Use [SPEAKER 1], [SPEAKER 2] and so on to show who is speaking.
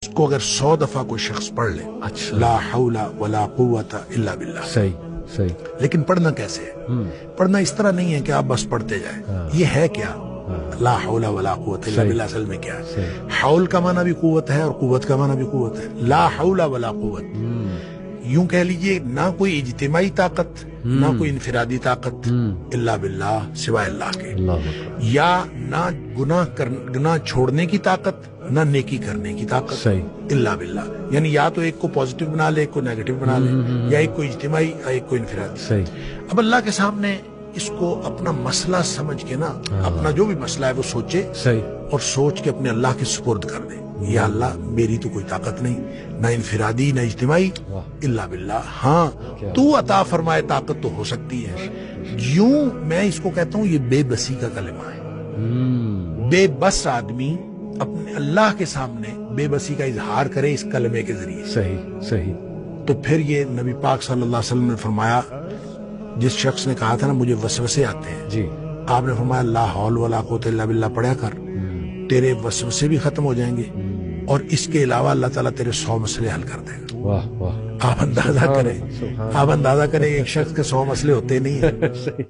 [SPEAKER 1] اس کو اگر 100 دفعہ کوئی شخص پڑھ لے،
[SPEAKER 2] اچھا،
[SPEAKER 1] لا حول ولا قوت الا باللہ،
[SPEAKER 2] صحیح صحیح،
[SPEAKER 1] لیکن پڑھنا کیسے ہے؟ پڑھنا اس طرح نہیں ہے کہ آپ بس پڑھتے جائیں، یہ ہے کیا؟ لا حول ولا قوت الا باللہ اصل میں کیا ہے؟ حول کا معنی بھی قوت ہے اور قوت کا معنی بھی قوت ہے۔ لا حول ولا قوت، یوں کہہ لیجئے نہ کوئی اجتماعی طاقت نہ کوئی انفرادی طاقت الا باللہ، سوائے اللہ کے،
[SPEAKER 2] اللہ اکبر،
[SPEAKER 1] یا نہ گناہ چھوڑنے کی طاقت نہ نیکی کرنے کی طاقت
[SPEAKER 2] صحیح،
[SPEAKER 1] الا باللہ، یعنی یا تو ایک کو پازیٹیو بنا لے، ایک کو نیگیٹو بنا لے، یا ایک کو اجتماعی ایک کو انفرادی۔
[SPEAKER 2] صحیح،
[SPEAKER 1] اب اللہ کے سامنے اس کو اپنا مسئلہ سمجھ کے نا، اپنا جو بھی مسئلہ ہے وہ سوچے
[SPEAKER 2] صحیح،
[SPEAKER 1] اور سوچ کے اپنے اللہ کے سپرد کر دے، یا اللہ میری تو کوئی طاقت نہیں، نہ انفرادی نہ اجتماعی، الا باللہ، ہاں تو عطا فرمائے طاقت تو ہو سکتی ہے۔ یوں میں اس کو کہتا ہوں یہ بے بسی کا کلمہ ہے۔ بے بس آدمی اپنے اللہ کے سامنے بے بسی کا اظہار کرے اس کلمے کے ذریعے،
[SPEAKER 2] صحیح صحیح،
[SPEAKER 1] تو پھر یہ نبی پاک صلی اللہ علیہ وسلم نے فرمایا، جس شخص نے کہا تھا نا مجھے وسوسے آتے ہیں،
[SPEAKER 2] جی،
[SPEAKER 1] آپ نے فرمایا لا حول ولا قوت الا باللہ پڑھا کر، تیرے وسوسے بھی ختم ہو جائیں گے اور اس کے علاوہ اللہ تعالیٰ تیرے 100 مسئلے حل کر دے گا۔
[SPEAKER 2] واہ واہ،
[SPEAKER 1] آپ اندازہ کریں، آپ اندازہ کریں ایک شخص کے 100 مسئلے ہوتے نہیں ہیں۔